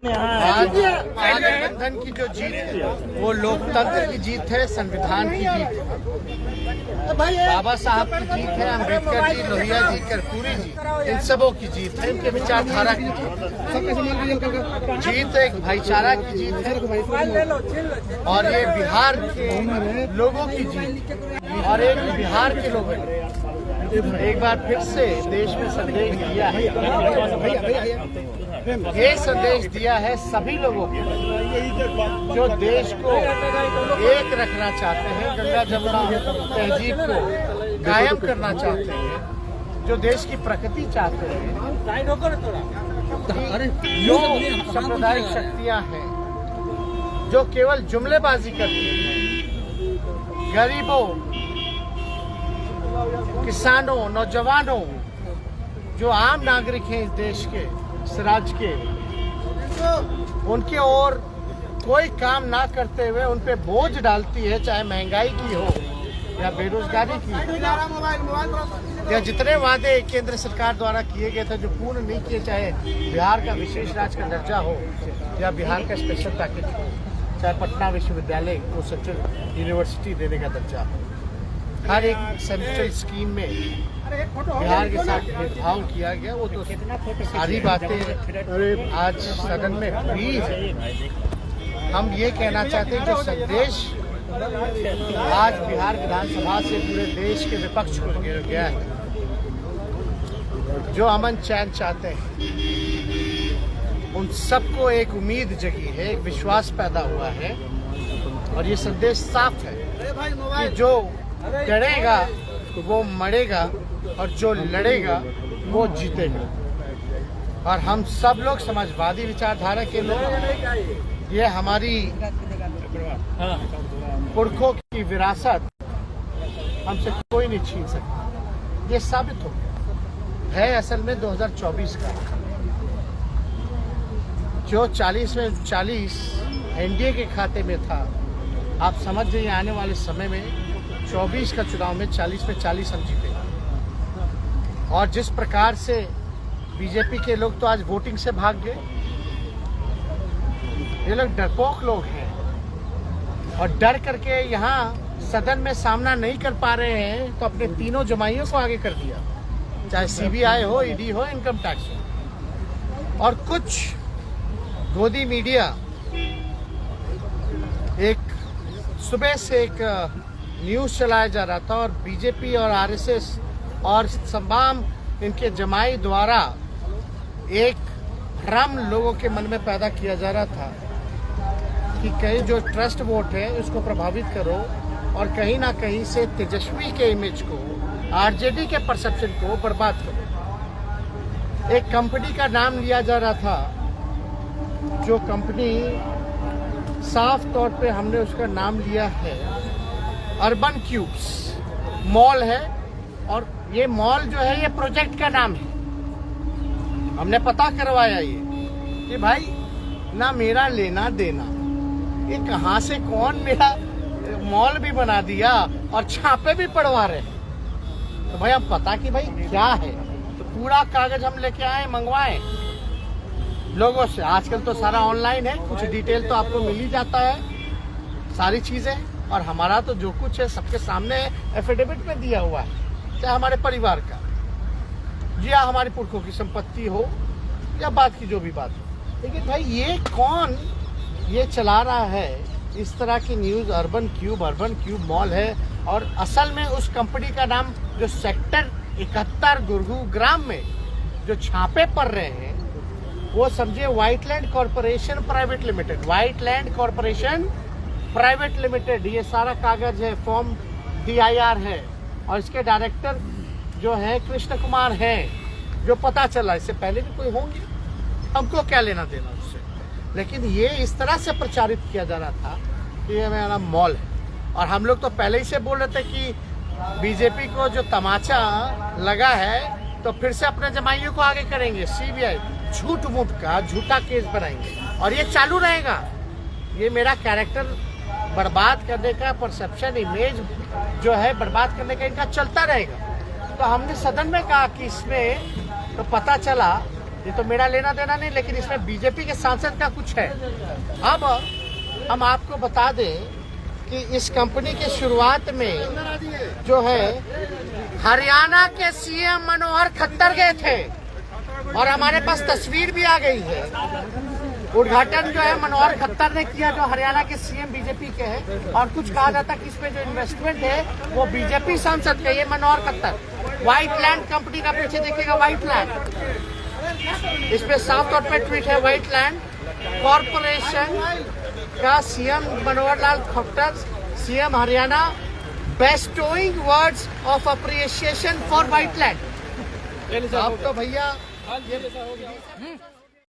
आज गठबंधन की जो जीत है वो लोकतंत्र की जीत है, संविधान की जीत है, बाबा साहब की जीत है, अम्बेडकर जी, लोहिया जी, कर्पूरी जी, इन सबों की जीत है, इनके विचारधारा की जीत एक भाईचारा की जीत है और ये बिहार के लोगों की जीत और एक बिहार के लोगों ने एक बार फिर से देश में संदेश दिया है। ये संदेश दिया है सभी लोगों को जो देश को एक रखना चाहते हैं, गंगा जमुना तहजीब को कायम करना चाहते हैं, जो देश की प्रगति चाहते हैं। जो सांप्रदायिक शक्तियां हैं जो केवल जुमलेबाजी करती हैं, गरीबों, किसानों, नौजवानों, जो आम नागरिक हैं इस देश के, इस राज्य के, उनके ओर कोई काम ना करते हुए उन पे बोझ डालती है, चाहे महंगाई की हो या बेरोजगारी की, या जितने वादे केंद्र सरकार द्वारा किए गए थे जो पूर्ण नहीं किए, चाहे बिहार का विशेष राज्य का दर्जा हो या बिहार का स्पेशल पैकेज हो, चाहे पटना विश्वविद्यालय को सेंट्रल यूनिवर्सिटी देने का दर्जा हो, हर एक सेंट्रल स्कीम में बिहार के साथ भेदभाव किया गया। वो तो सारी बातें आज सदन में हुई है। हम ये कहना चाहते हैं जो संदेश आज बिहार विधानसभा से पूरे देश के विपक्ष को गया है, जो अमन चैन चाहते हैं, उन सबको एक उम्मीद जगी है, एक विश्वास पैदा हुआ है और ये संदेश साफ है कि जो डरेगा वो मरेगा और जो लड़ेगा वो जीतेगा। और हम सब लोग समाजवादी विचारधारा के लोग, ये हमारी पुरखों की विरासत हमसे कोई नहीं छीन सकता। ये साबित हो गया है असल में 2024 का, जो 40 में 40 एनडीए के खाते में था। आप समझ जाइए आने वाले समय में 24 का चुनाव में 40 में 40 हम जीतेंगे। और जिस प्रकार से बीजेपी के लोग तो आज वोटिंग से भाग गए, ये लोग डरपोक लोग हैं और डर करके यहाँ सदन में सामना नहीं कर पा रहे हैं, तो अपने तीनों जमाइयों को आगे कर दिया, चाहे सीबीआई हो, ईडी हो, इनकम टैक्स हो। और कुछ गोदी मीडिया एक सुबह से एक न्यूज़ चलाया जा रहा था और बीजेपी और आरएसएस और तमाम इनके जमाई द्वारा एक भ्रम लोगों के मन में पैदा किया जा रहा था कि कहीं जो ट्रस्ट वोट है उसको प्रभावित करो और कहीं ना कहीं से तेजस्वी के इमेज को, आरजेडी के परसेप्शन को बर्बाद करो। एक कंपनी का नाम लिया जा रहा था, जो कंपनी साफ तौर पे हमने उसका नाम लिया है अर्बन क्यूब्स मॉल है। और ये मॉल जो है ये प्रोजेक्ट का नाम है। हमने पता करवाया ये कि भाई ना मेरा लेना देना, ये कहाँ से कौन मेरा मॉल भी बना दिया और छापे भी पड़वा रहे हैं। तो भाई हम पता कि भाई क्या है, तो पूरा कागज हम लेके आए, मंगवाए लोगों से। आजकल तो सारा ऑनलाइन है, कुछ डिटेल तो आपको मिल ही जाता है सारी चीजें। और हमारा तो जो कुछ है सबके सामने एफिडेविट में दिया हुआ है, चाहे हमारे परिवार का या हमारे पुरखों की संपत्ति हो या बात की जो भी बात हो। लेकिन भाई ये कौन ये चला रहा है इस तरह की न्यूज? अर्बन क्यूब मॉल है और असल में उस कंपनी का नाम जो सेक्टर 71 गुरुग्राम में जो छापे पड़ रहे हैं वो समझिए व्हाइटलैंड कॉर्पोरेशन प्राइवेट लिमिटेड, ये सारा कागज है, फॉर्म DIR है और इसके डायरेक्टर जो है कृष्ण कुमार है, जो पता चला। इससे पहले भी कोई होंगे, हमको क्या लेना देना उससे। लेकिन ये इस तरह से प्रचारित किया जा रहा था कि ये मेरा मॉल है। और हम लोग तो पहले ही से बोल रहे थे कि बीजेपी को जो तमाचा लगा है तो फिर से अपने जमाइयों को आगे करेंगे, सीबीआई झूठ मूठ का झूठा केस बनाएंगे और ये चालू रहेगा। ये मेरा कैरेक्टर बर्बाद करने का, परसेप्शन, इमेज जो है बर्बाद करने का इनका चलता रहेगा। तो हमने सदन में कहा कि इसमें तो पता चला ये तो मेरा लेना देना नहीं, लेकिन इसमें बीजेपी के सांसद का कुछ है। अब हम आपको बता दें कि इस कंपनी के शुरुआत में जो है हरियाणा के सीएम मनोहर खट्टर गए थे और हमारे पास तस्वीर भी आ गई है। उद्घाटन जो है मनोहर खट्टर ने किया, जो हरियाणा के सीएम बीजेपी के हैं, और कुछ कहा जाता है कि इसमें जो इन्वेस्टमेंट है वो बीजेपी सांसद का। ये मनोहर खट्टर व्हाइट लैंड कंपनी का, पीछे देखिएगा व्हाइट लैंड, इसमें साफ तौर पे ट्वीट है व्हाइट लैंड कॉरपोरेशन का CM Manohar Lal Khattar, CM Haryana, bestowing words of appreciation for white land. अब तो भैया